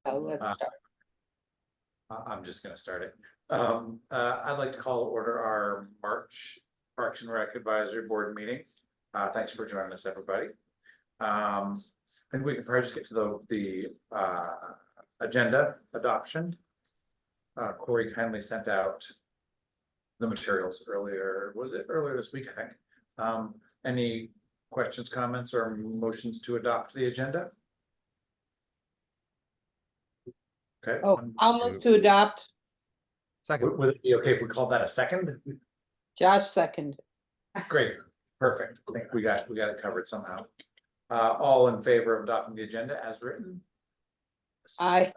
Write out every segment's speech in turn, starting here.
Let's start. I'm just going to start it. I'd like to call order our March Parks and Rec Advisory Board meeting. Thanks for joining us, everybody. I think we can probably just get to the agenda adoption. Corey kindly sent out the materials earlier. Was it earlier this week? I think. Any questions, comments, or motions to adopt the agenda? Okay. Oh, I'll move to adopt. Second. Would it be okay if we called that a second? Josh second. Great, perfect. I think we got it covered somehow. All in favor of adopting the agenda as written? Aye.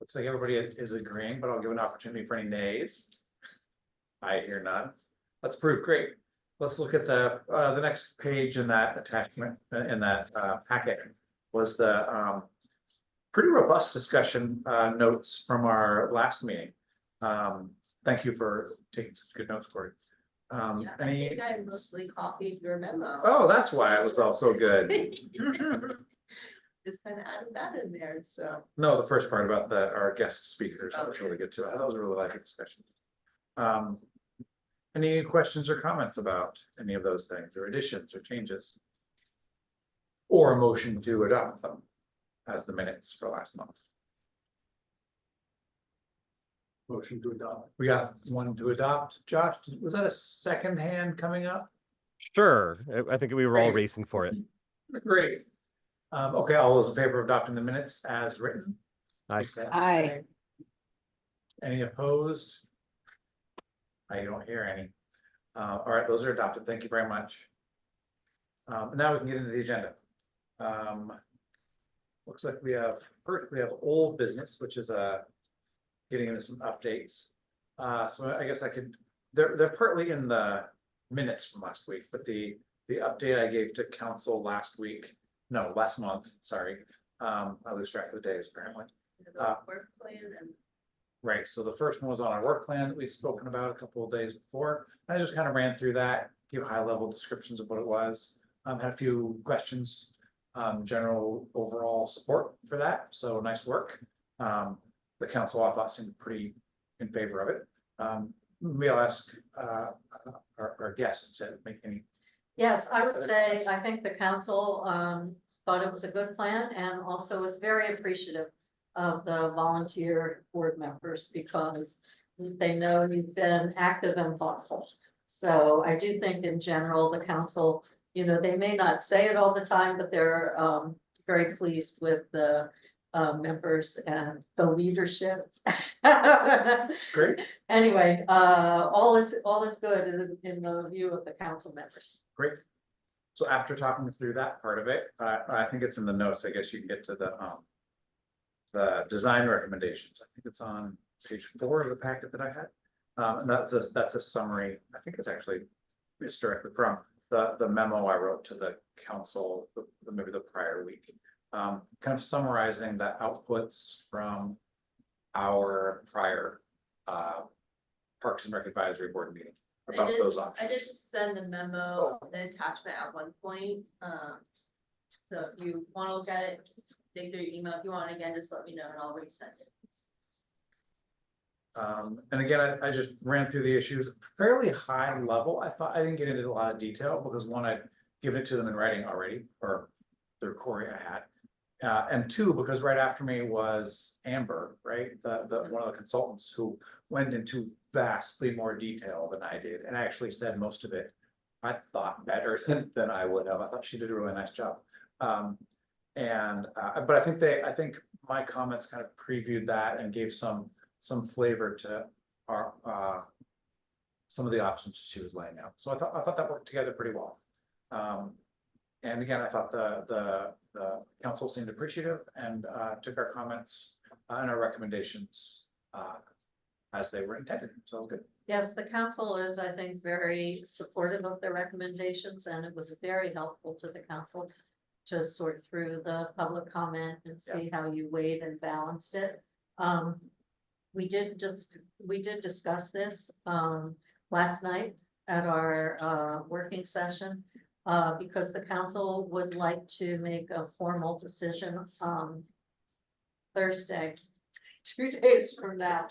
Looks like everybody is agreeing, but I'll give an opportunity for any nays. I hear none. Let's prove. Great. Let's look at the next page in that attachment in that packet was the pretty robust discussion notes from our last meeting. Thank you for taking such good notes, Corey. I think I mostly copied your memo. Oh, that's why it was all so good. Just kind of added that in there, so. No, the first part about our guest speakers, that was really good too. That was a really lively discussion. Any questions or comments about any of those things, or additions or changes? Or a motion to adopt them as the minutes for last month? Motion to adopt. We got one to adopt. Josh, was that a second hand coming up? Sure. I think we were all Great. racing for it. Great. Okay, all those in favor of adopting the minutes as written? Aye. Aye. Any opposed? I don't hear any. All right, those are adopted. Thank you very much. Now we can get into the agenda. Looks like first we have old business, which is getting into some updates. So I guess they're partly in the minutes from last week, but the update I gave to council last month, sorry. I lose track of the days apparently. The work plan and. Right, so the first one was on our work plan that we've spoken about a couple of days before. I just kind of ran through that, give high level descriptions of what it was. Had a few questions, general overall support for that, so nice work. The council I thought seemed pretty in favor of it. Maybe I'll ask our guests to make any. Yes, I would say, I think the council thought it was a good plan and also was very appreciative of the volunteer board members because they know you've been active and thoughtful. So I do think in general, the council, they may not say it all the time, but they're very pleased with the members and the leadership. Great. Anyway, all is good in the view of the council members. Great. So after talking through that part of it, I think it's in the notes. I guess you can get to the design recommendations. I think it's on page 4 of the packet that I had. And that's a summary. I think it's directly from the memo I wrote to the council maybe the prior week. Kind of summarizing the outputs from our prior Parks and Rec Advisory Board meeting about those options. I did send a memo, the attachment at one point. So if you want to look at it, dig through your email. If you want it again, just let me know and I'll resend it. And again, I just ran through the issues fairly high level. I thought I didn't get into a lot of detail because one, I'd given it to them in writing already, or through Corey I had. And two, because right after me was Amber, right? The one of the consultants who went into vastly more detail than I did, and I actually said most of it I thought better than I would have. I thought she did a really nice job. But I think my comments kind of previewed that and gave some flavor to our some of the options she was laying out. So I thought that worked together pretty well. And again, I thought the council seemed appreciative and took our comments and our recommendations as they were intended. So good. Yes, the council is, I think, very supportive of the recommendations, and it was very helpful to the council to sort through the public comment and see how you weighed and balanced it. We did discuss this last night at our working session because the council would like to make a formal decision Thursday, 2 days from now,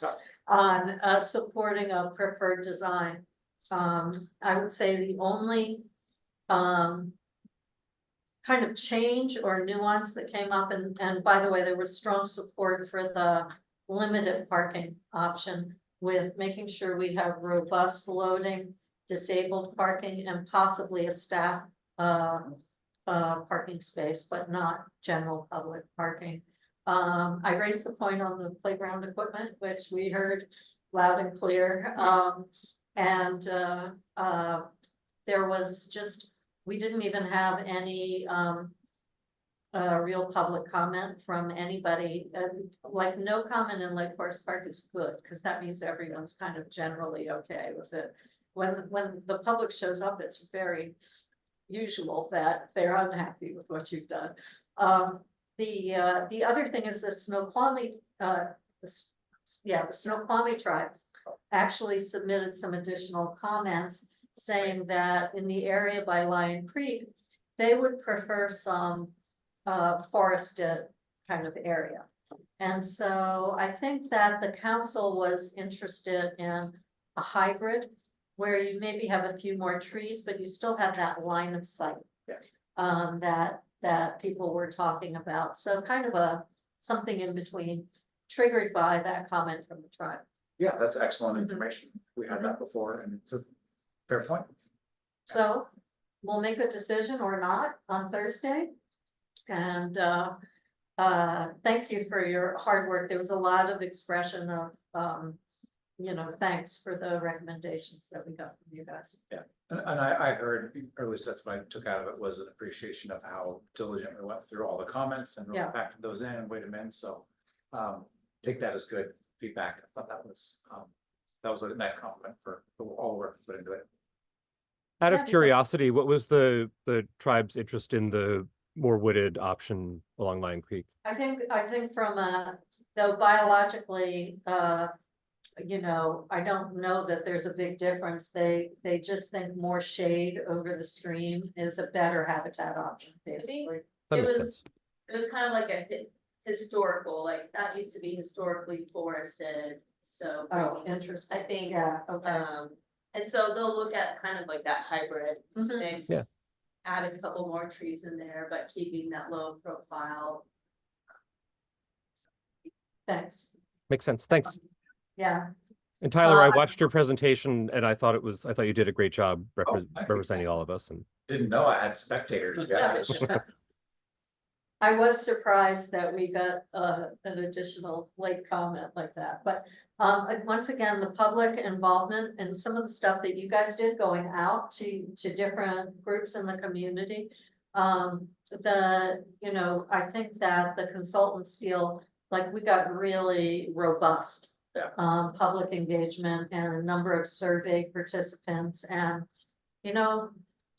on supporting a preferred design. I would say the only kind of change or nuance that came up, and by the way, there was strong support for the limited parking option with making sure we have robust loading, disabled parking, and possibly a staff parking space, but not general public parking. I raised the point on the playground equipment, which we heard loud and clear. There was just, we didn't even have any real public comment from anybody. Like, no comment in Lake Forest Park is good, because that means everyone's kind of generally okay with it. When the public shows up, it's very usual that they're unhappy with what you've done. The other thing is the Snoqualmie, the Snoqualmie tribe actually submitted some additional comments saying that in the area by Lion Creek, they would prefer some forested kind of area. And so I think that the council was interested in a hybrid where you maybe have a few more trees, but you still have that line of sight. Yeah. That people were talking about. So kind of something in between, triggered by that comment from the tribe. Yeah, that's excellent information. We had that before, and it's a fair point. So we'll make a decision or not on Thursday. And thank you for your hard work. There was a lot of expression of thanks for the recommendations that we got from you guys. Yeah, and I heard, or at least that's what I took out of it, was an appreciation of how diligent we went through all the comments and really Yeah. factored those in and weighed them in. So take that as good feedback. I thought that was a nice compliment for all the work put into it. Out Yeah, of curiosity, what was the tribe's interest in the more wooded option along Lion Creek? I think from though biologically, I don't know that there's a big difference. They just think more shade over the stream is a better habitat option, basically. That It makes was- sense. It was kind of like a historical, like that used to be historically forested, so. Oh, interesting. I think, Yeah, okay. and so they'll look at kind of like that hybrid Mhm. mix. Yeah. Add a couple more trees in there, but keeping that low profile. Thanks. Makes sense. Thanks. Yeah. And Tyler, I Uh, watched your presentation and I thought you did a great job thank you. representing all of us. And Didn't know I had spectators. Yeah. I was surprised that we got an additional late comment like that, but once again, the public involvement and some of the stuff that you guys did going out to different groups in the community. I think that the consultants feel like we got really robust. Yeah. Public engagement and a number of survey participants, and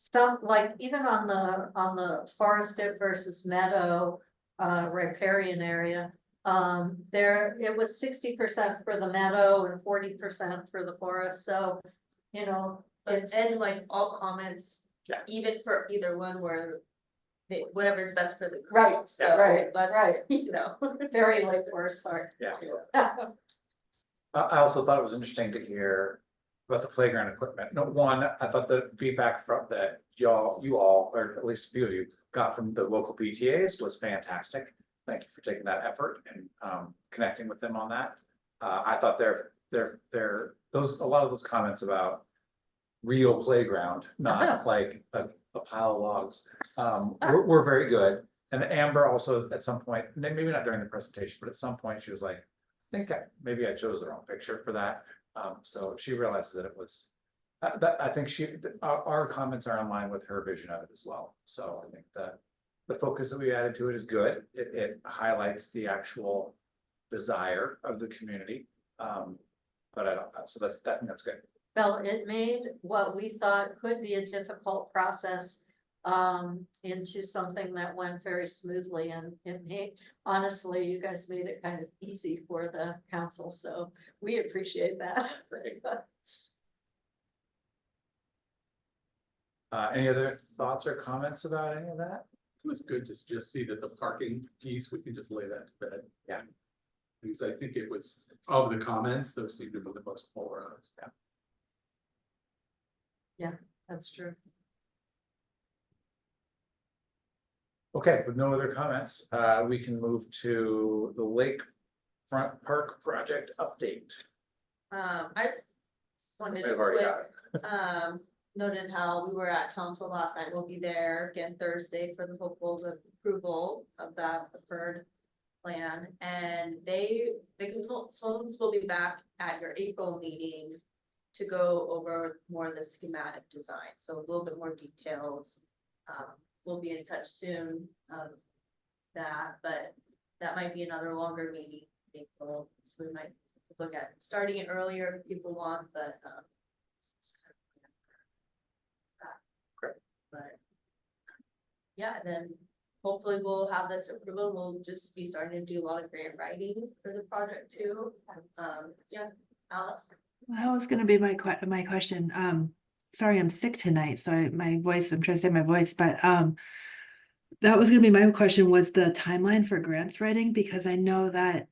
some, like, even on the forested versus meadow riparian area, it was 60% for the meadow and 40% for the forest. So it's And like all comments, Yeah. even for either one were whatever's best for the group. Right, So right, let's, right. very Lake Forest Park. Yeah. I also thought it was interesting to hear about the playground equipment. No, one, I thought the feedback from that you all, or at least a few of you, got from the local PTAs was fantastic. Thank you for taking that effort and connecting with them on that. I thought a lot of those comments about real playground, not like a pile of logs, were very good. And Amber also at some point, maybe not during the presentation, but at some point she was like, maybe I chose the wrong picture for that. So she realizes that it was, I think our comments are in line with her vision of it as well. So I think that the focus that we added to it is good. It highlights the actual desire of the community. But I don't, so I think that's good. Well, it made what we thought could be a difficult process into something that went very smoothly, and honestly, you guys made it kind of easy for the council, so we appreciate that. Any other thoughts or comments about any of that? It was good to just see that the parking piece, we can just lay that to bed. Yeah. Because I think it was, of the comments, those seemed to be the most polarized. That's true. Okay, with no other comments, we can move to the Lakefront Park project update. I just wanted to I've already got quick, noted how we were at council last night. We'll be there again Thursday for the hopefuls of approval of that preferred plan. And the consultants will be back at your April meeting to go over more of the schematic design, so a little bit more details. We'll be in touch soon of that, but that might be another longer meeting in April, so we might look at starting it earlier if people want, but just kind of plan for that. Great. But yeah, then hopefully we'll have this approval. We'll just be starting to do a lot of grant writing for the project too. Yeah, Alice. That was gonna be my question. Sorry, I'm sick tonight, so my voice, I'm trying to save my voice, but that was gonna be my question, was the timeline for grants writing, because I know that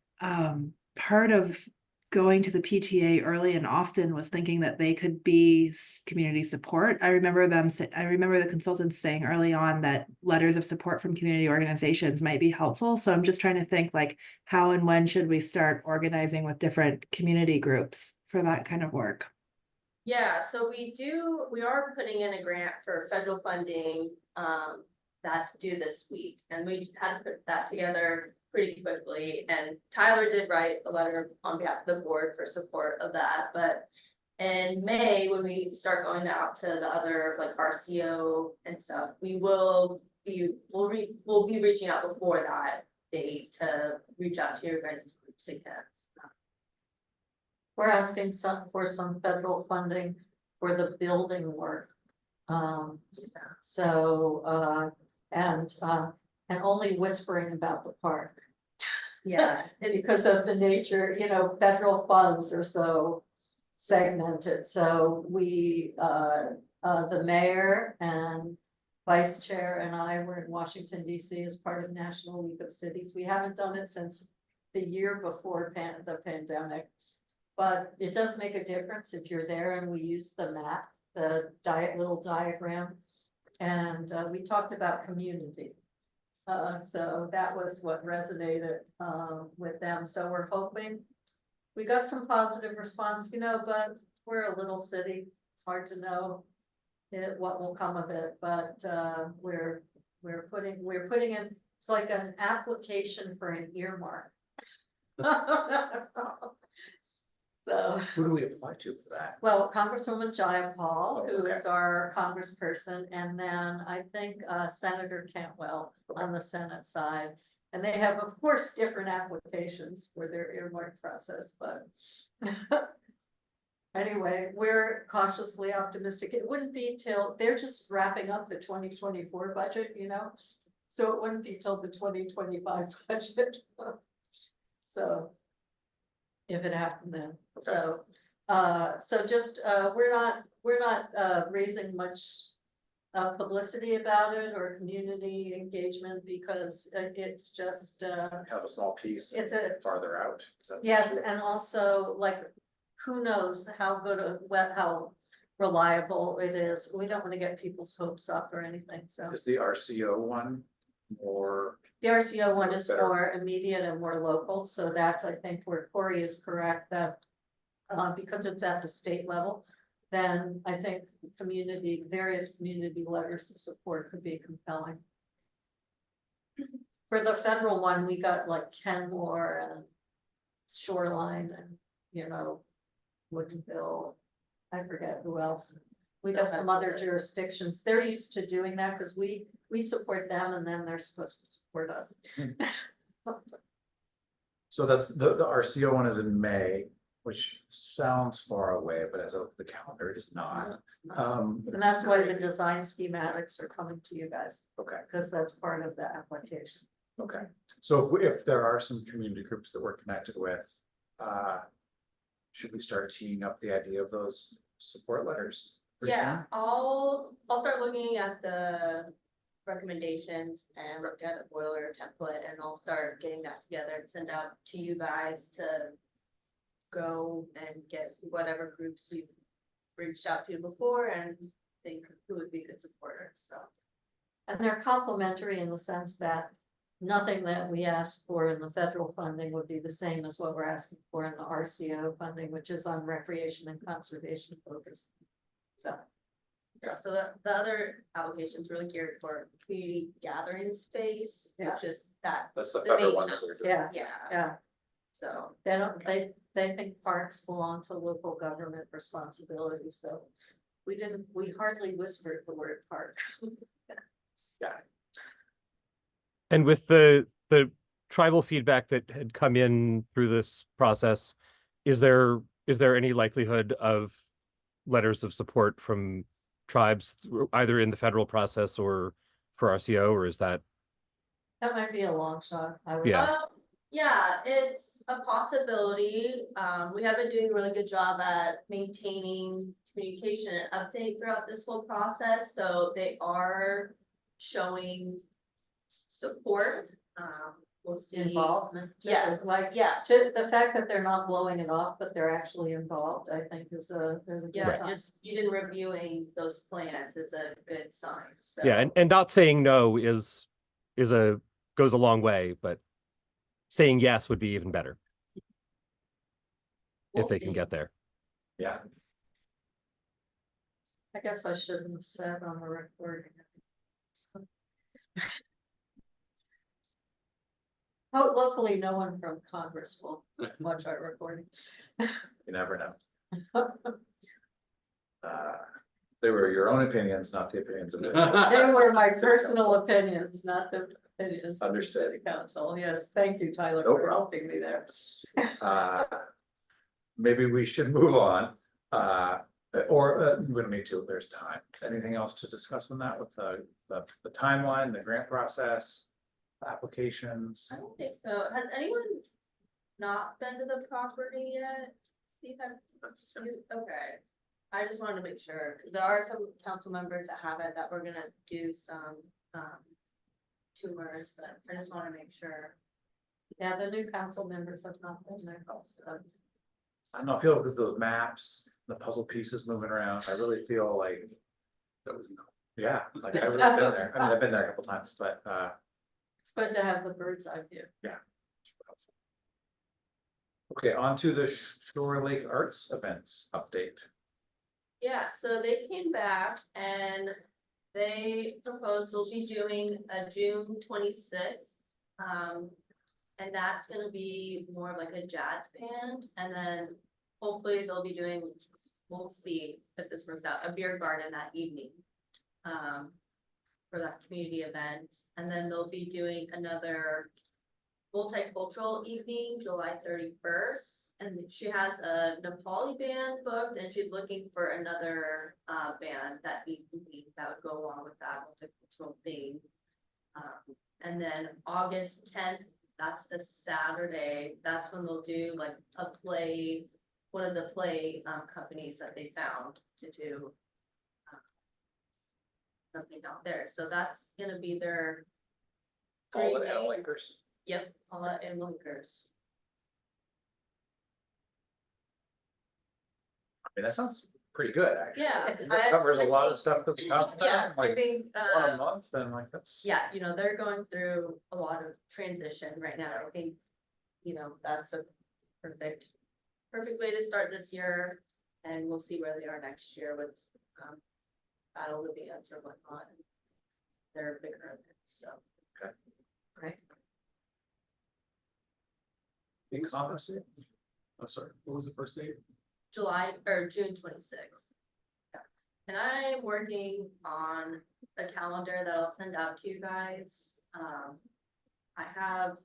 part of going to the PTA early and often was thinking that they could be community support. I remember the consultants saying early on that letters of support from community organizations might be helpful. So I'm just trying to think, like, how and when should we start organizing with different community groups for that kind of work? Yeah, so we are putting in a grant for federal funding, that's due this week, and we had to put that together pretty quickly, and Tyler did write a letter on behalf of the board for support of that, but in May, when we start going out to the other, like RCO and stuff, we'll be reaching out before that date to reach out to your guys' groups again. We're asking for some federal funding for the building work. And only whispering about the park. Yeah, Because of the nature, federal funds are so segmented, so we, the mayor and vice chair and I were in Washington DC as part of National League of Cities. We haven't done it since the year before the pandemic. But it does make a difference if you're there, and we use the map, the little diagram. And we talked about community. So that was what resonated with them. So we're hoping, we got some positive response, but we're a little city. It's hard to know what will come of it, but we're putting in, it's like an application for an earmark. So, Who do we apply to for that? well, Congresswoman Jayapal, Oh, who okay. is our congressperson, and then I think Senator Cantwell on the Senate side. And they have, of course, different applications for their earmark process, but anyway, we're cautiously optimistic. It wouldn't be till, they're just wrapping up the 2024 budget, so it wouldn't be till the 2025 budget. So if it happened then, so just, we're not raising much publicity about it or community engagement, because it's just, Have a small piece. it's Farther out. yes, and also, like, who knows how how reliable it is. We don't want to get people's hopes up or anything, so. Is the RCO one more? The RCO one is Better. more immediate and more local, so that's, I think, where Corey is correct, that because it's at the state level, then I think various community letters of support could be compelling. For the federal one, we got like Kenmore and Shoreline and, Woodinville, I forget who else. We got some other jurisdictions. They're used to doing that because we support them, and then they're supposed to support us. So that's the RCO one is in May, which sounds far away, but as of the calendar, it is not. And that's why the design schematics are coming to you guys, Okay, because that's part of the application. okay. So if there are some community groups that we're connected with, should we start teeing up the idea of those support letters? pretty yeah, soon? I'll start looking at the recommendations and look at a boiler template, and I'll start getting that together and send out to you guys to go and get whatever groups you've reached out to before and think who would be good supporters, so. And they're complementary in the sense that nothing that we ask for in the federal funding would be the same as what we're asking for in the RCO funding, which is on recreation and conservation focus. So, Yeah, so the other application's really geared for community gathering space, Yeah. which is that. That's the the federal main one that we're house. doing. yeah, Yeah, yeah, so, they think parks belong to local government responsibility, so we hardly whispered the word park. And with the tribal feedback that had come in through this process, is there any likelihood of letters of support from tribes either in the federal process or for RCO, or is that? That might be a long shot, I would. Yeah. yeah, it's a possibility. We have been doing a really good job at maintaining communication and update throughout this whole process, so they are showing support. We'll see. Involvement. too. Yeah, Like, Yeah, to the fact that they're not blowing it off, but they're actually involved, I think is a good yeah, sign. just even reviewing those plans is a good sign. So. Yeah, and not saying no is goes a long way, but saying yes would be even better We'll if they can see. get there. Yeah, I guess I shouldn't have said on the recording. Oh, luckily, no one from Congress will watch our recording. you never know. They were your own opinions, not the opinions of. They were my personal opinions, not the opinions of the Understood. city council. Yes, thank you, Tyler, No for problem. helping me there. Maybe we should move on, or we don't need to, if there's time. Anything else to discuss on that with the timeline, the grant process, applications? I don't think so. Has anyone not been to the property yet? Steve, okay. I just wanted to make sure, because there are some council members that haven't, that we're gonna do some, tours, but I just want to make sure. Yeah, the new council members have not been there also. I don't know, I feel with those maps, the puzzle pieces moving around, I really feel like, That was. yeah, like I've really been there. I mean, I've been there a couple times, but, It's good to have the bird's eye view. okay, on to the ShoreLake Arts events update. Yeah, so they came back and they proposed they'll be doing a June 26th. And that's gonna be more of like a jazz band, and then hopefully they'll be doing, we'll see if this works out, a beer garden that evening. For that community event, and then they'll be doing another multicultural evening, July 31st. And she has a Nepali band booked, and she's looking for another band that evening that would go along with that multicultural theme. And then August 10th, that's the Saturday, that's when they'll do like a play, one of the play companies that they found to do something out there. So that's gonna be their All the 3-day. Lakers. Yep, all that in Lakers. I mean, that sounds pretty good, actually. Yeah, It I- covers a I lot of think- stuff that we talked Yeah, about, I like think, 1 a month, and like that's. yeah, you know, they're going through a lot of transition right now. I think, you know, that's a perfect way to start this year. And we'll see where they are next year with Battle of the Bands or whatnot. They're bigger events, so. Right. In Congress? Oh, sorry, what was the first date? July or June 26th. And I'm working on a calendar that I'll send out to you guys. I have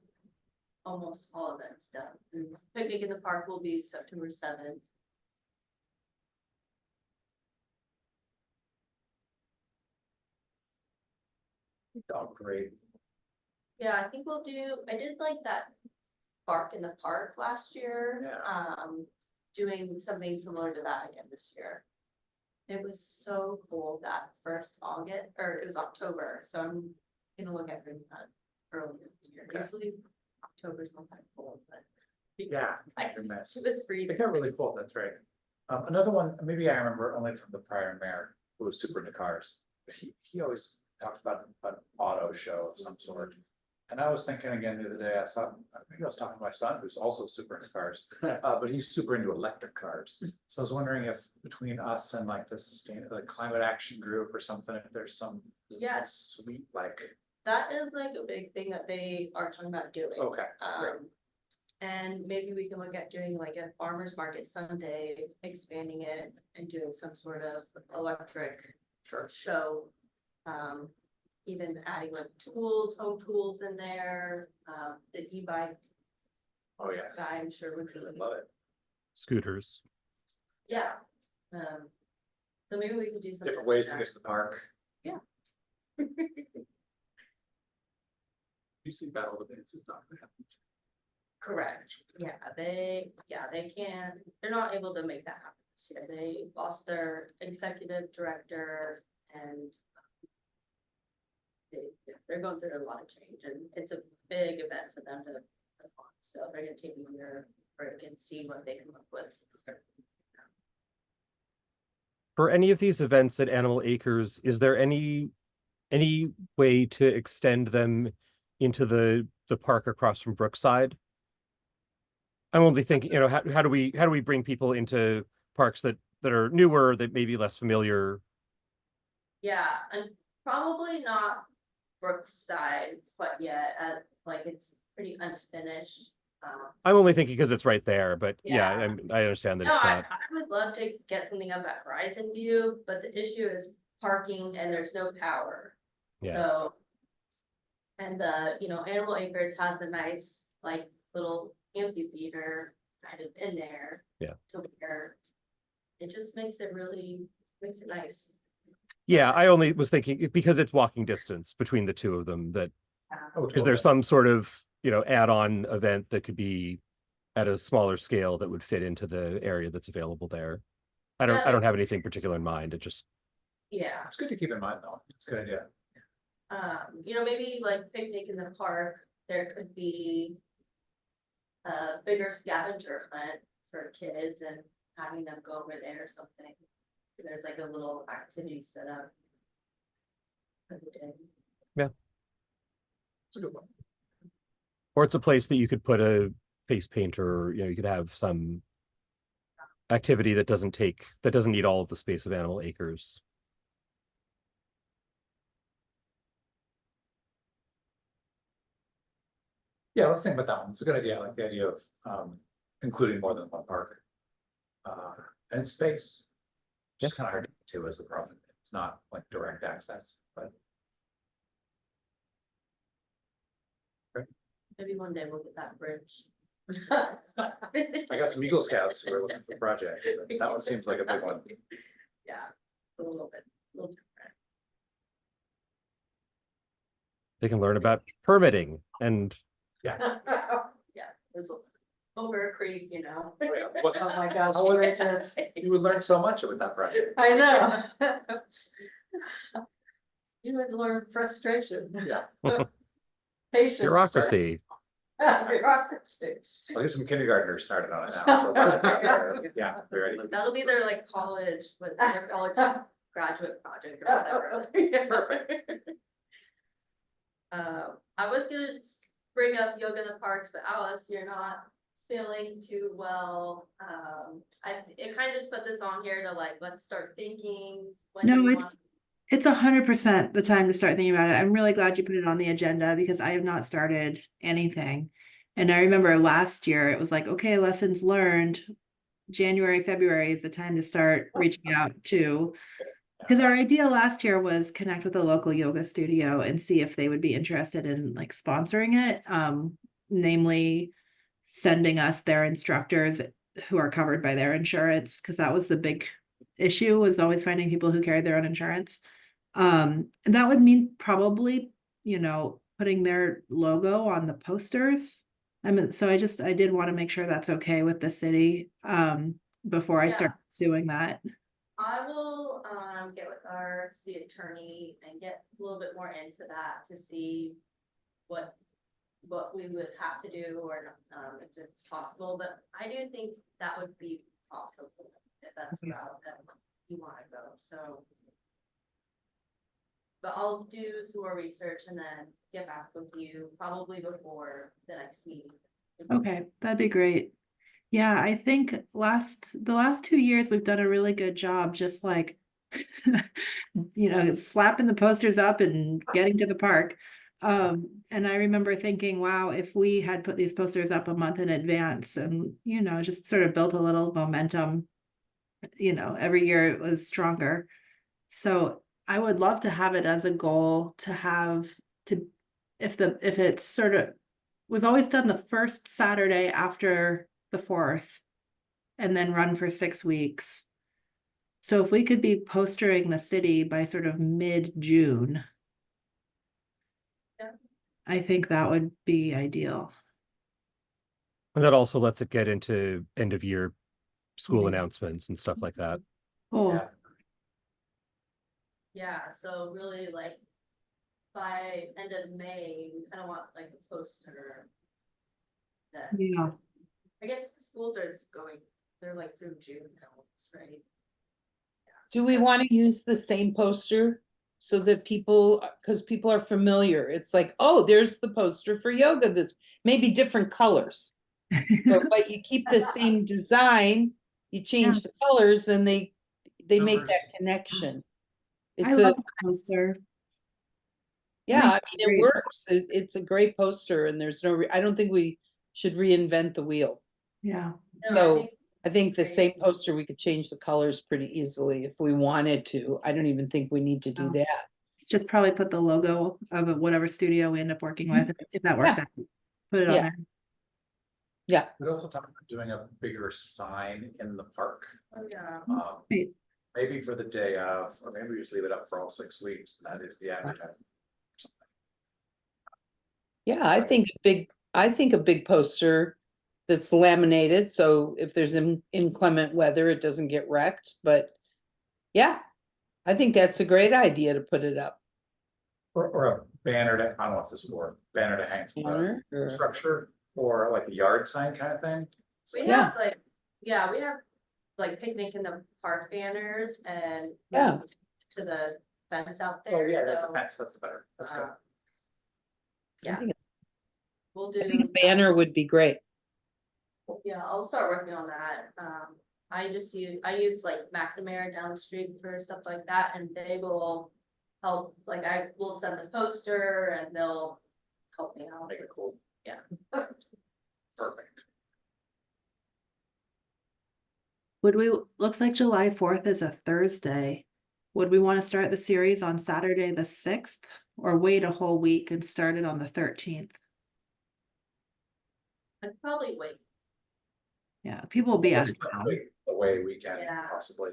almost all events done. And Picnic in the Park will be September 7th. Oh, great. Yeah, I think we'll do, I did like that Bark in the Park last year. Yeah. Doing something similar to that again this year. It was so cold that first August, or it was October, so I'm gonna look at doing that earlier in the year. Okay. Usually October's not that cold, but. Yeah, I- a mess. It was It freezing. got really cold, that's right. Another one, maybe I remember only from the prior mayor, who was super into cars. He always talked about an auto show of some sort. And I was thinking again the other day, I think I was talking to my son, who's also super into cars, but he's super into electric cars. So I was wondering if between us and like the climate action group or something, if there's some Yes, sweet, like, that is like a big thing that they are talking about doing. okay, great. And maybe we can look at doing like a farmer's market Sunday, expanding it and doing some sort of electric Sure. show. Even adding like tools, home tools in there, the e-bike Oh, yeah. guy, I'm sure would really Love it. Scooters. yeah. So maybe we could do something. Different ways to like get to the park. that. Usually battle events is not gonna happen. Correct, they can, they're not able to make that happen this year. They lost their executive director and they're going through a lot of change and it's a big event for them to put on. So they're gonna take a year break and see what they come up with. For any of these events at Animal Acres, is there any way to extend them into the park across from Brookside? I'm only thinking, how do we bring people into parks that are newer, that may be less familiar? Yeah, and probably not Brookside quite yet, like it's pretty unfinished. I'm only thinking because it's right there, but yeah, Yeah. I understand that No, it's I not. would love to get something up at Horizon View, but the issue is parking and there's no power. Yeah. So. And Animal Acres has a nice, like, little amphitheater kind of in there. Yeah. To where it just makes it nice. Yeah, I only was thinking because it's walking distance between the two of them, that Oh, is there some sort of, add-on event that could be at a smaller scale that would fit into the area that's available there? I don't have anything particular in mind. It just, Yeah, It's good to keep in mind, though. It's a good idea. maybe like picnic in the park, there could be. A bigger scavenger hunt for kids and having them go over there or something. There's like a little activity set up. For the day. It's a good one. or it's a place that you could put a face painter, or, you could have some activity that doesn't need all of the space of Animal Acres. Yeah, let's think about that one. It's a good idea. I like the idea of including more than one park. And it's space. Just kind of hard to get to as a problem. It's not like direct access, but Maybe one day we'll get that bridge. I got some Eagle Scouts who are looking for projects. But that one seems like a big one. Yeah, a little different. They can learn about permitting and Yeah, it's over a creek, Oh, yeah. What- Oh my gosh, How would Bridges. You would learn so much with that project. I know. You would learn frustration. Yeah, Patience. bureaucracy. Bureaucracy. I'll get some kindergartners started on it now. So yeah, we ready? that'll be their like college, with their college graduate project or whatever. I was gonna bring up yoga in the parks, but Alice, you're not feeling too well. It kind of just put this on here to like, let's start thinking. When do No, we it's 100% the time to start thinking about it. I'm really glad you put it on the agenda because I have not started anything. And I remember last year it was like, okay, lessons learned. January, February is the time to start reaching out to. Because our idea last year was connect with a local yoga studio and see if they would be interested in like sponsoring it. Namely sending us their instructors who are covered by their insurance, because that was the big issue, was always finding people who carried their own insurance. And that would mean probably, putting their logo on the posters. So I did want to make sure that's okay with the city, before I start Yeah. pursuing that. I will, get with our city attorney and get a little bit more into that to see what we would have to do or, if it's possible, but I do think that would be possible if that's the route that you wanna go, so. But I'll do some more research and then get back with you probably before the next meeting. Okay, that'd be great. Yeah, I think the last 2 years we've done a really good job, just like slapping the posters up and getting to the park. And I remember thinking, wow, if we had put these posters up a month in advance and, just sort of built a little momentum, every year it was stronger. So I would love to have it as a goal to have if it's sort of, we've always done the first Saturday after the 4th and then run for 6 weeks. So if we could be postering the city by sort of mid-June, Yeah. I think that would be ideal. And that also lets it get into end of year school Yeah. announcements and stuff like that. Oh, Yeah. Yeah, so really like by end of May, we kind of want like a poster. That, yeah. I guess schools are going, they're like through June now, right? Do we want to use the same poster so that because people are familiar? It's like, oh, there's the poster for yoga. This maybe different colors, but you keep the same design. You change the colors, and they make Numbers. that connection. I It's love the poster. yeah, I think mean, great. it works. It's a great poster, and there's no. I don't think we should reinvent the wheel. Yeah. No, So I think the great. same poster, we could change the colors pretty easily if we wanted to. I don't even think we need to do Oh. that. Just probably put the logo of whatever studio we end up working with, if that works Yeah. out. Put it on Yeah. there. Yeah, We'd also talk about doing a bigger sign in the park. Oh, yeah. Right. Maybe for the day of, or maybe we just leave it up for all 6 weeks, and that is the advertising. yeah, I think a big poster that's laminated, so if there's inclement weather, it doesn't get wrecked, but yeah, I think that's a great idea to put it up. Or a banner to, I don't know if this will work, banner to hang from Banner, the or- structure, or like a yard sign kind of thing. We Yeah. have like, yeah, we have like picnic in the park banners and. Yeah. To the fence out Oh, there, yeah, so, that's better, that's good. yeah, I think we'll a do. banner would be great. Yeah, I'll start working on that. I use like McNamara down the street for stuff like that, and they will help, like I will send the poster and they'll help me out. Make it cool. Yeah. Perfect. Looks like July 4th is a Thursday. Would we want to start the series on Saturday the 6th or wait a whole week and start it on the 13th? I'd probably wait. Yeah, people will be out of town. Away weekend, Yeah. possibly.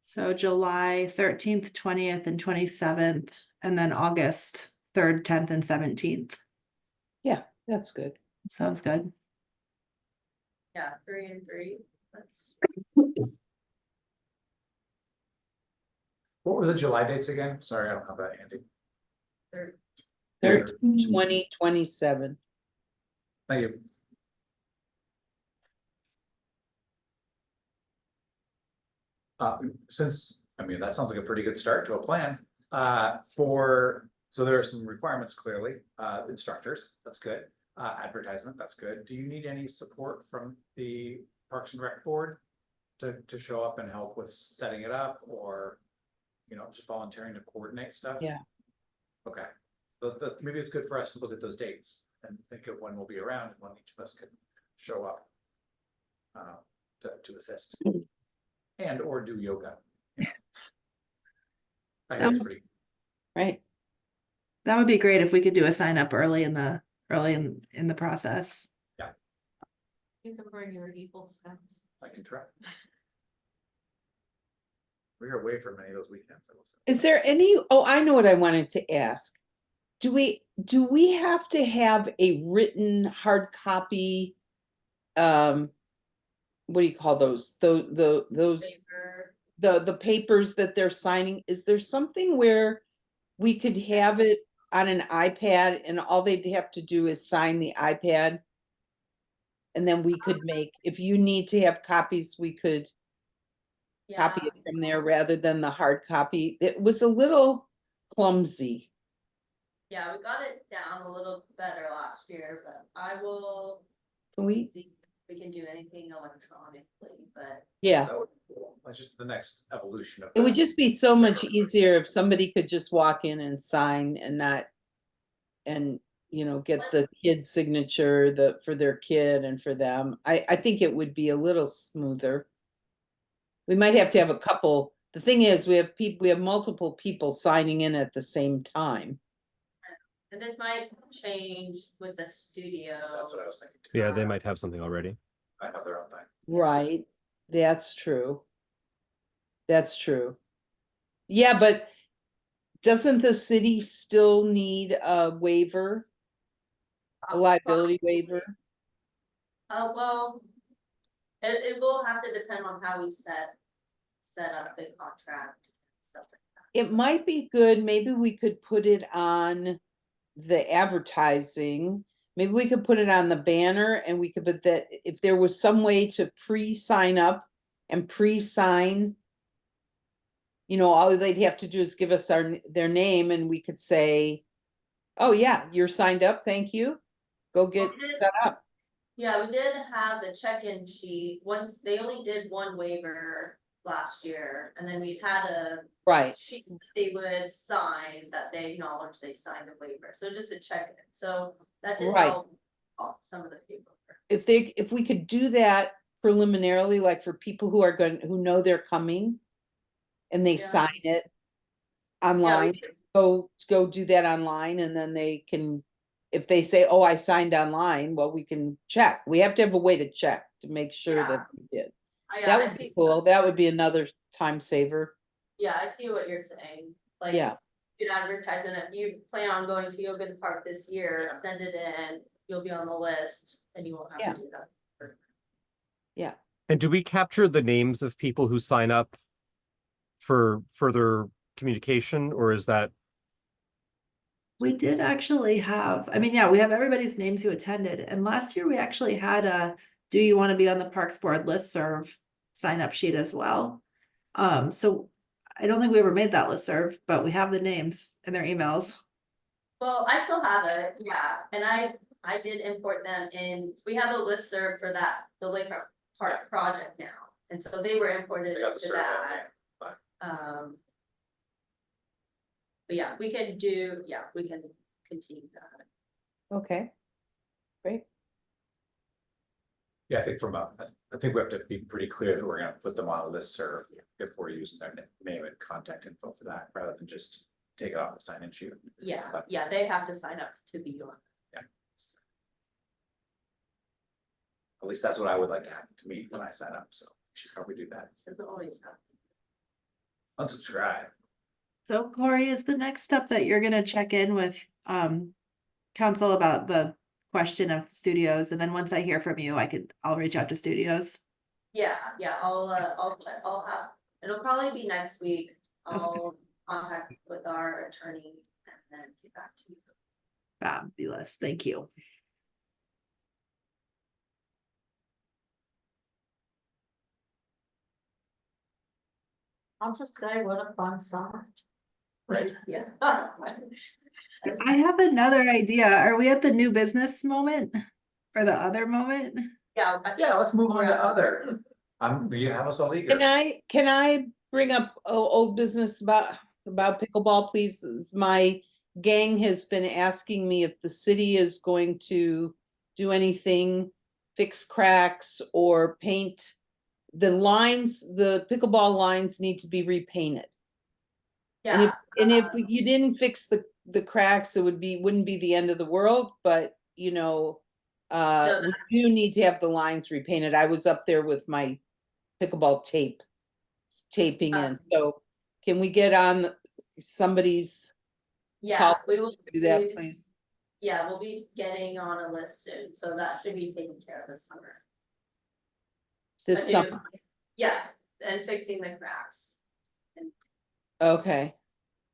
So July 13th, 20th, and 27th, and then August 3rd, 10th, and 17th. Yeah, that's good. Sounds good. Yeah, 3 and 3. That's What were the July dates again? Sorry, I don't have that handy. 3rd. 13, 20, 27. Thank you. Since, I mean, that sounds like a pretty good start to a plan, so there are some requirements clearly, instructors, that's good. Advertisement, that's good. Do you need any support from the Parks and Rec Board to show up and help with setting it up, or, just volunteering to coordinate stuff? Yeah. Okay, maybe it's good for us to look at those dates and think of when we'll be around, and when each of us can show up to assist and or do yoga. I think it's pretty. Right. That would be great if we could do a sign up early in the process. You can bring your Eagle Scouts. I can try. We are away for many of those weekends, I will say. Is there I know what I wanted to ask. Do we have to have a written hard copy what do you call those? Those, Paper. the papers that they're signing, is there something where we could have it on an iPad and all they'd have to do is sign the iPad? And then we could make, if you need to have copies, we could copy Yeah, it from there rather than the hard copy. It was a little clumsy. yeah, we got it down a little better last year, but I will Can we? see if we can do anything electronically, but Yeah, That would be cool. That's just the next evolution of. it would that. just be so much easier if somebody could just walk in and sign and not, and, you know, get the kid's signature, for their kid and for them. I think it would be a little smoother. We might have to have a couple, the thing is, we have multiple people signing in at the same time. and this might change with the studio. That's what I was thinking too. Yeah, they might have something already. I have their own thing. Right, that's true. That's true. Yeah, but doesn't the city still need a waiver? A liability waiver? Well, it will have to depend on how we set up the contract. Stuff like that. It might be good, maybe we could put it on the advertising. Maybe we could put it on the banner and we could put that, if there was some way to pre-sign up and pre-sign. You know, all they'd have to do is give us their name and we could say, oh yeah, you're signed up, thank you. Go get set up. Yeah, we did have the check-in sheet, once, they only did one waiver last year, and then we had a Right, sheet that they would sign, that they acknowledge they signed the waiver, so just a check-in, so that did Right. help off some of the paperwork. if we could do that preliminarily, like for people who know they're coming. And they Yeah. sign it online, go do that online and then they can. If they say, oh, I signed online, well, we can check. We have to have a way to check to make sure that they did. Yeah, That I would be see, cool. That would be another time saver. yeah, I see what you're saying, like. Yeah, You can advertise, and if you plan on going to Yoga in the Park this year, Yeah. send it in, you'll be on the list, and you won't have to do that. And do we capture the names of people who sign up for further communication, or is that? We did actually have, I mean, yeah, we have everybody's names who attended, and last year we actually had a, do you want to be on the Parks Board listserv sign up sheet as well? So I don't think we ever made that listserv, but we have the names and their emails. Well, I still have it, yeah, and I did import them in, we have a listserv for that, the Lakefront Park project now, and so they were imported They got the into survey, that. yeah. But yeah, we can continue that. okay. Great. Yeah, I think I think we have to be pretty clear that we're gonna put them on a listserv if we're using their name and contact info for that, rather than just take it off the sign-in sheet. Yeah, they have to sign up to be on. At least that's what I would like to happen to me when I sign up, so we should probably do that. Doesn't always happen. Unsubscribe. So Corey, is the next step that you're gonna check in with council about the question of studios, and then once I hear from you, I'll reach out to studios. Yeah, I'll check, it'll probably be next week, I'll contact with our attorney and then get back to you. Fabulous, thank you. I'll just say what a fun summer. Right. Yeah. I have another idea. Are we at the new business moment or the other moment? Yeah, Yeah, let's move on to other. You have us all eager. Can I bring up old business about pickleball, please? My gang has been asking me if the city is going to do anything, fix cracks or paint. The pickleball lines need to be repainted. yeah. And if you didn't fix the cracks, it wouldn't be the end of the world, but you know, we do need to have the lines repainted. I was up there with my pickleball taping in. So can we get on somebody's Yeah, call we list will to do that, please? Yeah, we'll be getting on a list soon, so that should be taken care of this summer. this new- summer. Yeah, and fixing the cracks. Okay.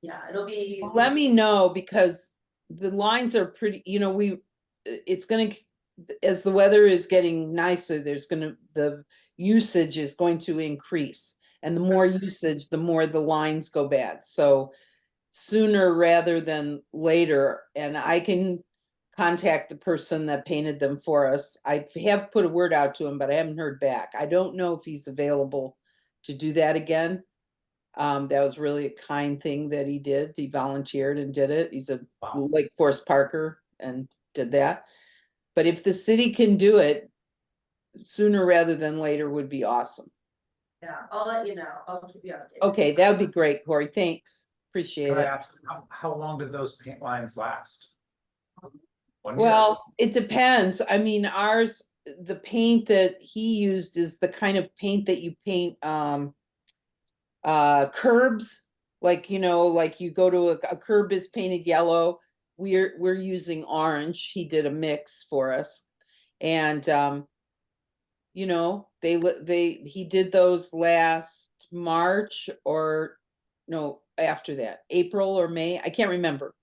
Yeah, it'll be. Well, let me know because the lines are pretty, you know, it's gonna, as the weather is getting nicer, the usage is going to increase. And the more usage, the more the lines go bad. So sooner rather than later, and I can contact the person that painted them for us. I have put a word out to him, but I haven't heard back. I don't know if he's available to do that again. That was really a kind thing that he did. He volunteered and did it. He's a Wow. Lake Forest Parker and did that. But if the city can do it sooner rather than later would be awesome. Yeah, I'll let you know. I'll keep you updated. Okay, that would be great, Corey. Thanks. Appreciate Can I it. ask, how long did those paint lines last? 1 year? Well, it depends. I mean, ours, the paint that he used is the kind of paint that you paint curbs. Like, you know, like you go to a curb is painted yellow. We're using orange. He did a mix for us. And you know, he did those last March or no, after that, April or May. I can't remember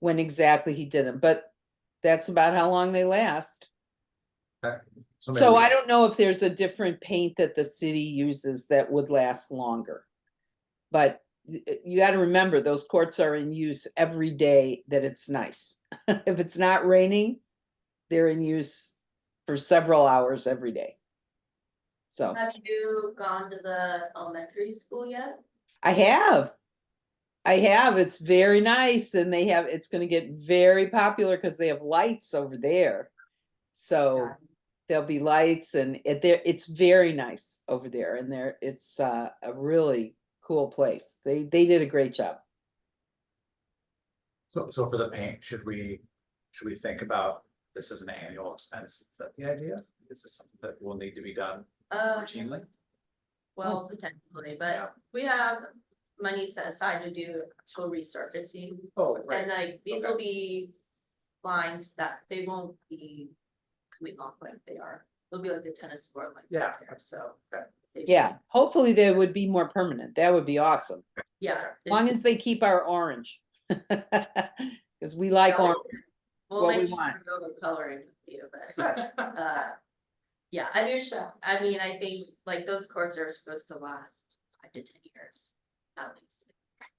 when exactly he did them, but that's about how long they last. Okay. So maybe- I don't know if there's a different paint that the city uses that would last longer. But you got to remember, those courts are in use every day that it's nice. If it's not raining, they're in use for several hours every day. So Have you gone to the elementary school yet? I have. It's very nice, and it's going to get very popular because they have lights over there. So there'll be lights, and it's very nice over there, and it's a really cool place. They did a great job. So for the paint, should we think about this as an annual expense? Is that the idea? Is this something that will need to be done routinely? Well, potentially, but Yeah. we have money set aside to do actual resurfacing. Oh, And like, these will Okay. be lines that they won't be coming off like they are. They'll be like the tennis court like Yeah. there, so. Okay. they Yeah, should- hopefully they would be more permanent. That would be awesome. Yeah. As long as they keep our orange. Because we like Yeah, orange. We'll what we make sure want. to go with coloring with you, but, yeah, I do show, I mean, I think like those courts are supposed to last 5 to 10 years at least.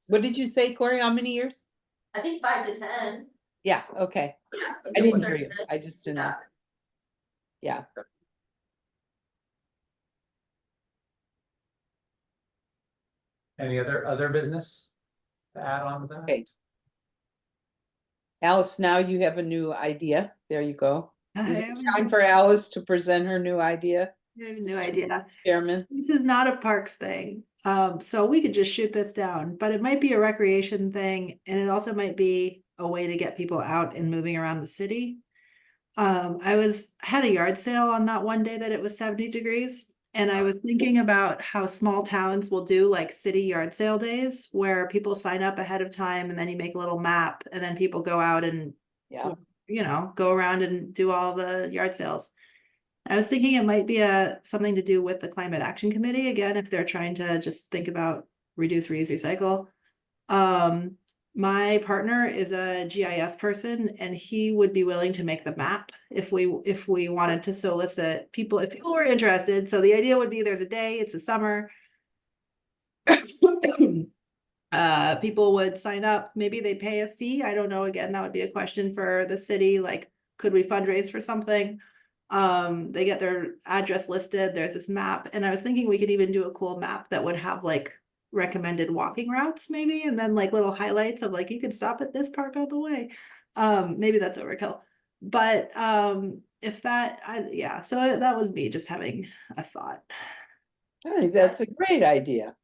What did you say, Corey? How many years? I think 5 to 10. Yeah, okay. Yeah. I didn't hear you. I just didn't know. Yeah. Yeah. Any other business to add on to that? Okay. Alice, now you have a new idea. There you go. Is it time for Alice to present her new idea, I have no idea. Chairman? This is not a parks thing. So we could just shoot this down, but it might be a recreation thing, and it also might be a way to get people out and moving around the city. I had a yard sale on that one day that it was 70 degrees. And I was thinking about how small towns will do like city yard sale days where people sign up ahead of time and then you make a little map and then people go out and, Yeah. you know, go around and do all the yard sales. I was thinking it might be something to do with the Climate Action Committee, again, if they're trying to just think about reduce, reuse, recycle. My partner is a GIS person and he would be willing to make the map if we wanted to solicit people, if people were interested. So the idea would be there's a day, it's the summer. People would sign up, maybe they pay a fee. I don't know. Again, that would be a question for the city. Like, could we fundraise for something? They get their address listed. There's this map. And I was thinking we could even do a cool map that would have like recommended walking routes maybe, and then like little highlights of like, you could stop at this park all the way. Maybe that's overkill. But if that, yeah, so that was me just having a thought. I think that's a great idea.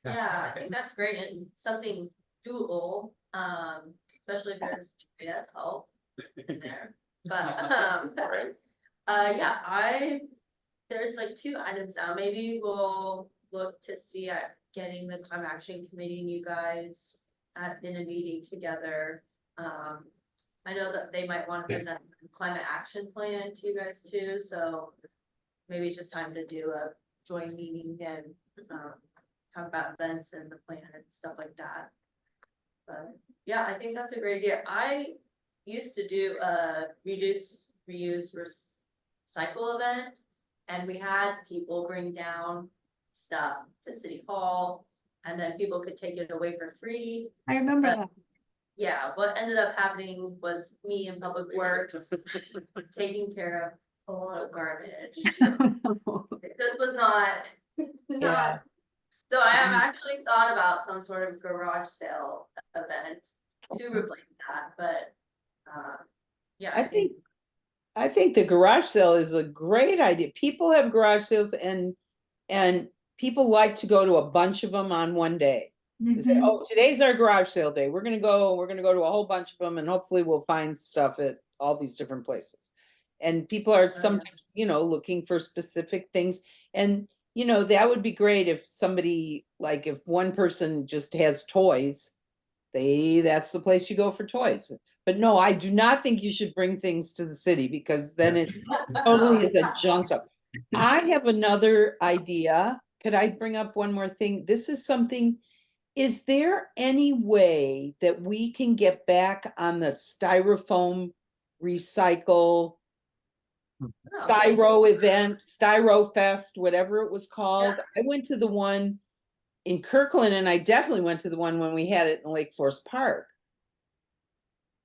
Yeah, I think that's great and something doable, especially if there's GPS help in there. But, yeah, there's like 2 items now. Maybe we'll look to see at getting the Climate Action Committee and you guys in a meeting together. I know that they might want to present a climate action plan to you guys too, so maybe it's just time to do a joint meeting and, talk about events and the plan and stuff like that. But, yeah, I think that's a great idea. I used to do a reduce, reuse, recycle event. And we had people bring down stuff to City Hall, and then people could take it away for free. I remember But- that. Yeah, what ended up happening was me in Public Works taking care of a lot of garbage. This was not, Yeah. so I have actually thought about some sort of garage sale event to replace that, but, yeah. I think the garage sale is a great idea. People have garage sales and people like to go to a bunch of them on one day. They say, Mhm. oh, today's our garage sale day. We're gonna go to a whole bunch of them and hopefully we'll find stuff at all these different places. And people are sometimes, looking for specific things. And, that would be great if somebody, like if one person just has toys, that's the place you go for toys. But no, I do not think you should bring things to the city because then it totally is a junk up. I have another idea. Could I bring up one more thing? This is something, is there any way that we can get back on the styrofoam recycle Styro event, Styro Fest, whatever it was called? I went to the one in Kirkland and I definitely went to the one when we had it in Lake Forest Park.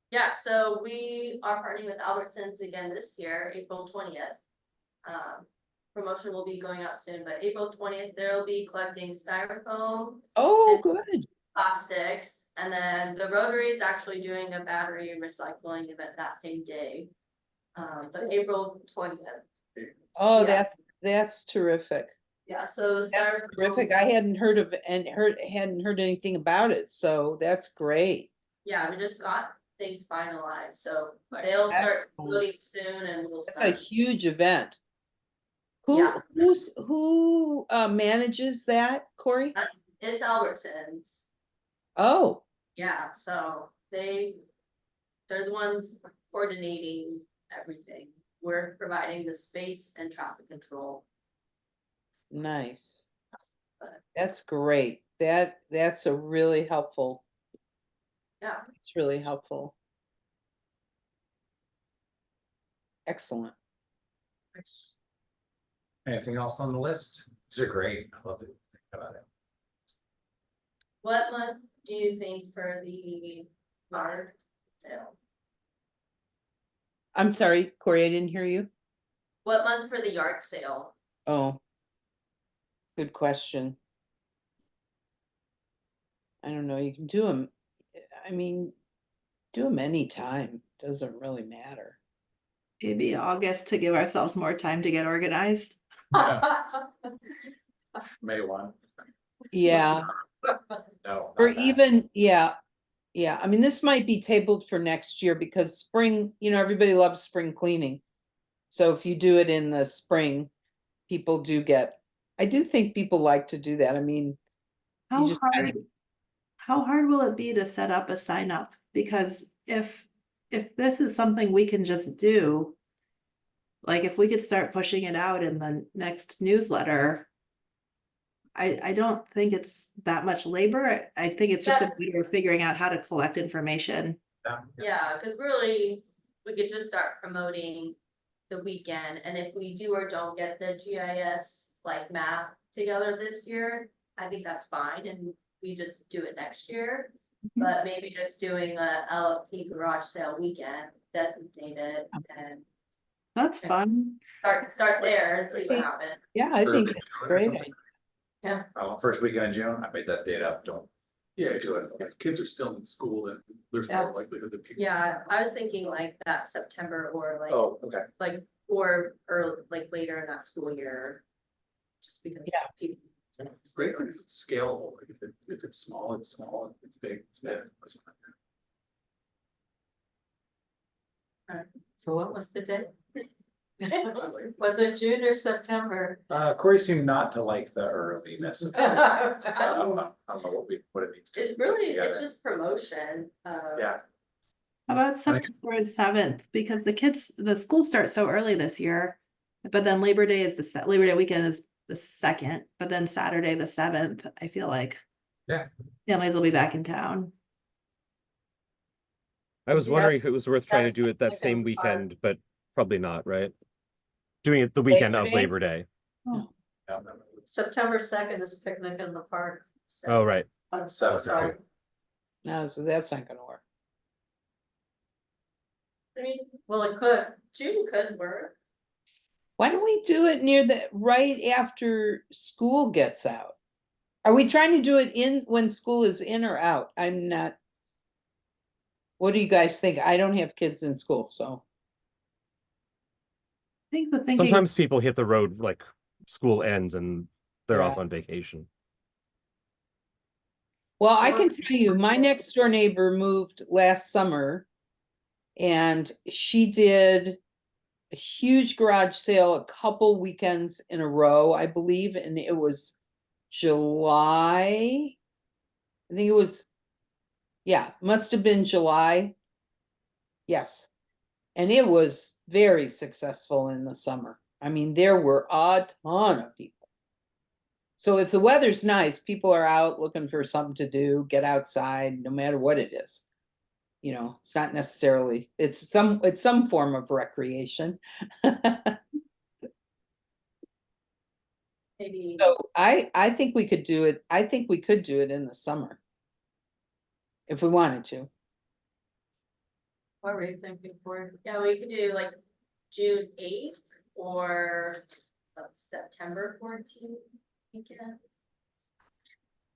Yeah, so we are partnering with Albertsons again this year, April 20th. Promotion will be going out soon, but April 20th, they'll be collecting styrofoam, Oh, And- good. plastics, and then the Rotary is actually doing a battery recycling event that same day. But April 20th. Oh, Yeah. that's terrific. Yeah, so the That's styrofoam. terrific. I hadn't heard of hadn't heard anything about it, so that's great. Yeah, we just got things finalized, so Nice. they'll start Excellent. loading soon and we'll That's a start. huge event. Who Yeah. who manages that, Corey? It's Albertsons. Oh, Yeah, so they're the ones coordinating everything. We're providing the space and traffic control. nice. That's great. That's a really helpful. Yeah. It's really helpful. Excellent. Nice. Anything else on the list? These are great. I love it. Think about it. What month do you think for the yard sale? I'm sorry, Corey, I didn't hear you. What month for the yard sale? Oh. Good question. I don't know, you can do them. I mean, do them anytime. Doesn't really matter. Maybe August to give ourselves more time to get organized. May 1. Yeah, No. or not that. even, yeah. I mean, this might be tabled for next year because spring, everybody loves spring cleaning. So if you do it in the spring, people I do think people like to do that. I mean, How just hard, how hard will it be to set up a sign up? Because if this is something we can just do, like if we could start pushing it out in the next newsletter, I don't think it's that much labor. I think it's just a matter of figuring out how to collect information. Yeah, cause really, we could just start promoting the weekend, and if we do or don't get the GIS like map together this year, I think that's fine, and we just do it next year. But maybe just doing a LFP garage sale weekend, designated, and That's fun. start there and see what Okay. happens. Yeah, I think Early it's June or great. something. First weekend in June. I made that date up. Don't Yeah, do it. if kids are still in school, then there's Yeah. more likelihood that people. Yeah, I was thinking like that September or like. Oh, okay. Like, or like later in that school year. Just because Yeah. people. It's great because it's scalable. Like if it's small, it's small. If it's big, it's big. or something like So what was the date? that. Was it June or September? Corey seemed not to like the earliness. of it. I don't know what it means to. It really, put it's together. just promotion, Yeah, How about September 7th? Because the school starts so early this year. But then Labor Day is Labor Day weekend is the 2nd, but then Saturday, the 7th, I feel like. Yeah. Families will be back in town. I was Yeah. wondering if it was worth trying to That's do it that like same a weekend, but probably not, right? Doing it the weekend Labor of Day? Labor Day. Yeah, September 2nd is picnic in the park. Oh, right. So, Sorry. No, so that's not gonna work. I mean, Well, it could. June could work. Why don't we do it near the, right after school gets out? Are we trying to do it in, when school is in or out? I'm not. What do you guys think? I don't have kids in school, so. I think the thinking. Sometimes people hit the road like school ends and they're off Yeah. on vacation. Well, I Well, can tell you, my next door neighbor moved last summer. And she did a huge garage sale a couple weekends in a row, I believe, and it was July. I think it was, yeah, must have been July. Yes. And it was very successful in the summer. I mean, there were a ton of people. So if the weather's nice, people are out looking for something to do, get outside, no matter what it is. You know, it's not necessarily, it's some form of recreation. Maybe. So I think we could do it, I think we could do it in the summer. If we wanted to. What were you thinking for? Yeah, we could do like June 8th or September 14th weekend.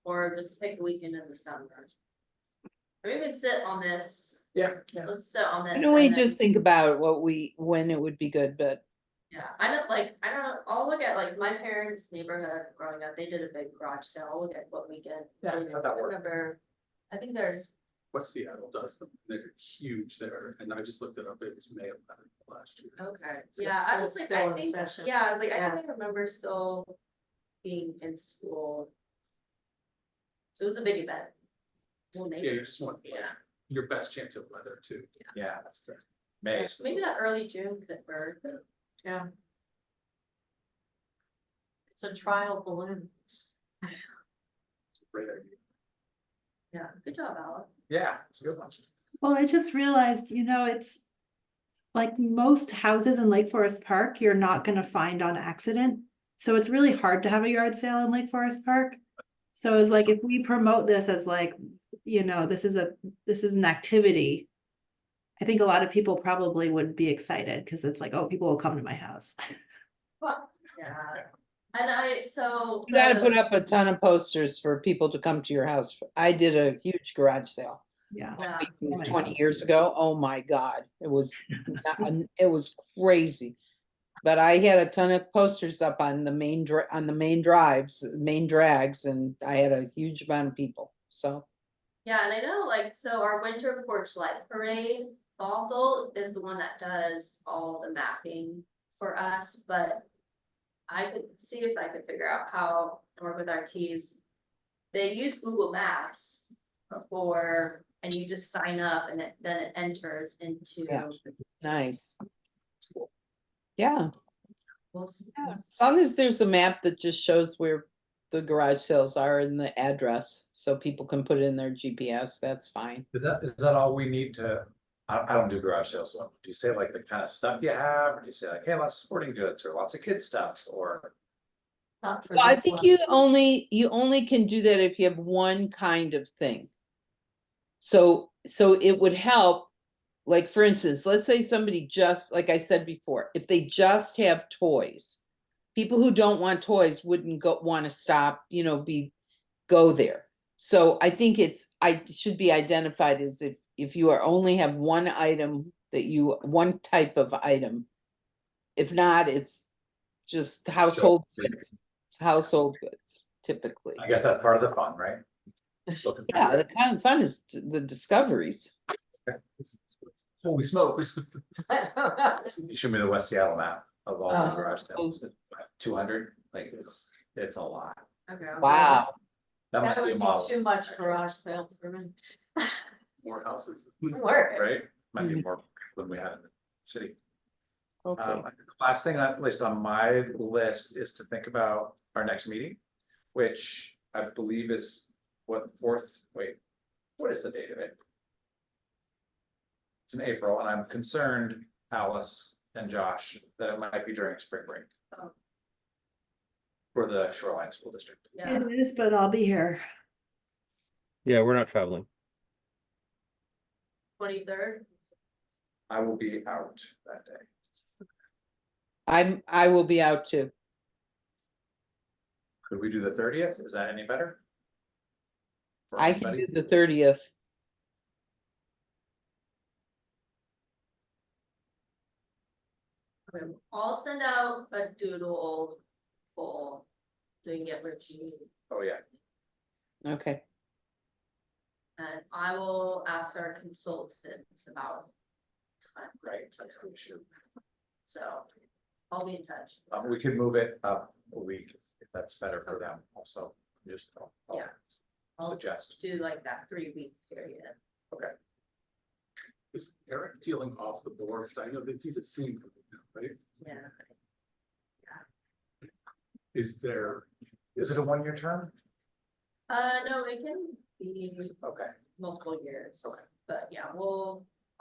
Or just pick a weekend in the summer. Or we could sit on this, yeah. let's sit on this. Why don't we and then- just think about when it would be good, but Yeah, I'll look at like my parents' neighborhood growing up, they did a big garage sale, I'll look at what weekend. Yeah, I how'd that work? remember, I think there's, What Seattle does them, they're huge there, and I just looked it up, it was May 11th last year. okay, So yeah, it's I was like, still I in think, session. yeah, I was like, I Yeah. think I remember still being in school. So it was a big event. Well, maybe, Yeah, you just want, like, yeah, your best chance of weather too. Yeah, that's the May. maybe that early June could work. Yeah. It's a trial balloon. It's a great idea. Yeah, good job, Alex. Yeah, it's a good one. Well, I just realized, it's like most houses in Lake Forest Park, you're not gonna find on accident. So it's really hard to have a yard sale in Lake Forest Park. So it's like, if we promote this as like, this is an activity. I think a lot of people probably would be excited because it's like, oh, people will come to my house. Yeah, and so. you gotta the- put up a ton of posters for people to come to your house. I did a huge garage sale Yeah. Yeah, 20 years ago. Oh my God, it was it was crazy. But I had a ton of posters up on the main drives, main drags, and I had a huge amount of people. So yeah, and I know, like, so our winter porch light parade, Bethel is the one that does all the mapping for us, but I could see if I could figure out how to work with our teams. They use Google Maps and you just sign up and then it enters into. Yeah. nice. Yeah. We'll see. As long as there's a map that just shows where the garage sales are and the address, so people can put it in their GPS, that's fine. Is that all we need to, I don't do garage sales, so do you say like the kind of stuff you have, or do you say like, hey, lots of sporting goods, or lots of kid stuff, or? Not for Well, I this think one. you only can do that if you have one kind of thing. So it would help, like, for instance, let's say somebody just, like I said before, if they just have toys. People who don't want toys wouldn't want to stop, go there. So I think I should be identified as if you only have one item one type of item. If not, it's just household goods. It's household goods, typically. I guess that's part of the fun, right? Looking for Yeah, it. the kind of fun is the discoveries. Holy smokes. You showed me the West Seattle map of all the Oh, garage sales, 200, like it's a lot. Okay. Wow. That That might be a would model. be too much garage sale for me. More houses. Work. Right? Might be more than we have in the city. Okay, I think the last thing, at least on my list, is to think about our next meeting, which I believe is what, what is the date of it? It's in April, and I'm concerned, Alice and Josh, that it might be during spring break. Oh. For the Shoreline School District. Yeah, It is, but I'll be here. Yeah, we're not traveling. 23rd. I will be out that day. I will be out too. Could we do the 30th? Is that any better? For I can anybody? do the 30th. Okay, I'll send out a doodle poll. So you can get what you need. Oh, yeah. Okay, And I will ask our consultants about time. Right. That's the issue. So I'll be in touch. We could move it up a week if that's better for them also. Just I'll Yeah. I'll suggest. do like that 3-week period. Okay. Is Eric peeling off the board? 'Cause I know that he's a senior, right? Yeah. Is there, Is it a 1-year term? No, it can be Okay. multiple years. Okay. But yeah,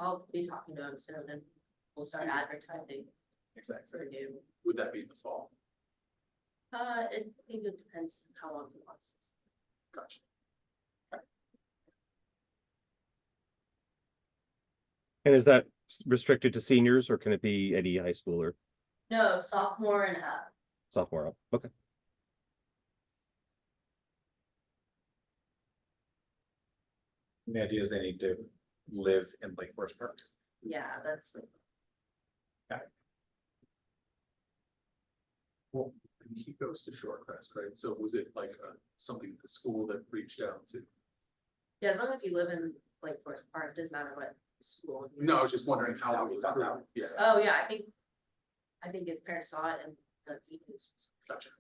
I'll be talking to him soon and we'll start advertising Exactly. for new. would that be in the fall? I think it depends on how long he wants this. Gotcha. And is that restricted to seniors or can it be any high schooler, No, sophomore and up. sophomore up? Okay. The idea is they need to live in Lake Forest Park. Yeah, that's. Well, and he goes to Shorecrest, right? So was it like something the school that reached out to? Yeah, as long as you live in Lake Forest Park, doesn't matter what school. you No, I go was just wondering how How it we was found out. approved. Yeah, Oh, yeah, I think his parents saw it and the emails. gotcha.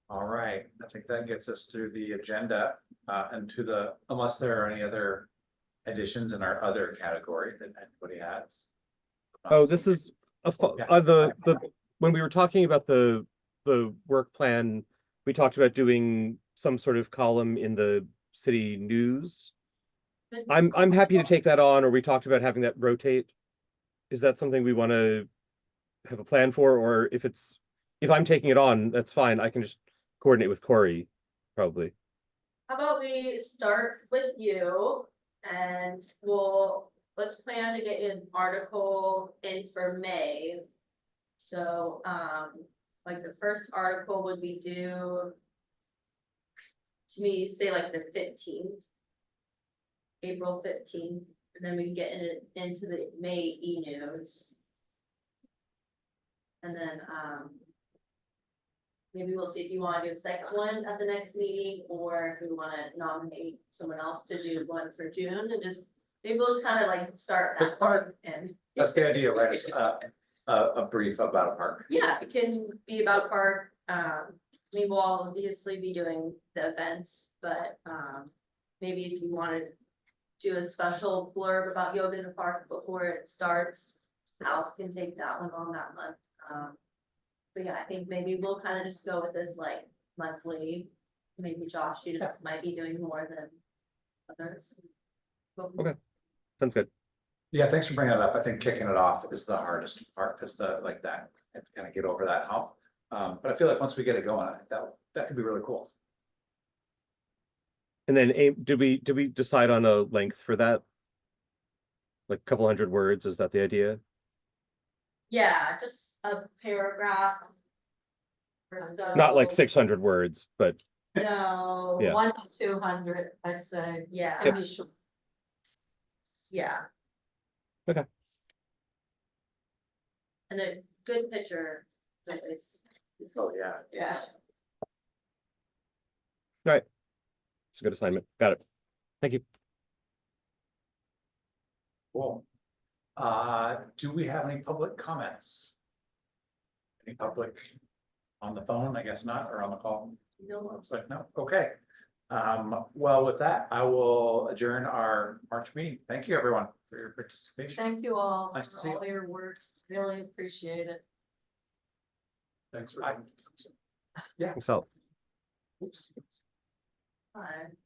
All right, I think that gets us through the agenda, and to the, unless there are any other additions in our other category that anybody has. Oh, this is Yeah. when we were talking about the work plan, we talked about doing some sort of column in the city news. But I'm happy to take that on, or we talked about having that rotate. Is that something we want to have a plan for, or if I'm taking it on, that's fine. I can just coordinate with Corey, probably. How about we start with you and let's plan to get an article in for May. So, like the first article would be due to me, say like the 15th. April 15th, and then we can get into the May e-news. And then, maybe we'll see if you wanna do a second one at the next meeting, or if we wanna nominate someone else to do one for June, and maybe we'll just kind of like start that part and. That's the idea, right? Is, a brief about a park. Yeah, it can be about park, we will obviously be doing the events, but, maybe if you wanted to do a special blurb about yoga in the park before it starts, Alice can take that one on that month. But yeah, I think maybe we'll kind of just go with this like monthly, maybe Josh, you just might be doing more than others. Okay. Sounds good. Yeah, thanks for bringing it up. I think kicking it off is the hardest part, is the, like that, kind of get over that hump. But I feel like once we get it going, I think that could be really cool. And then did we decide on a length for that? Like a couple hundred words, is that the idea? Yeah, just a paragraph. or so. Not like 600 words, but No, Yeah. 1 to 200, I'd say. yeah, Can be short. yeah. Okay. And a good picture, so it's, Oh, yeah. yeah. it's a good assignment. Got it. Thank you. Cool. Do we have any public comments? Any public on the phone? I guess not, or on the call? No, Looks like no. Okay. Well, with that, I will adjourn our March meeting. Thank you, everyone, for your participation. Thank you all Nice to for see you. all your work. Really appreciate it. Thanks for. Bye. Yeah. So. Oops. Fine.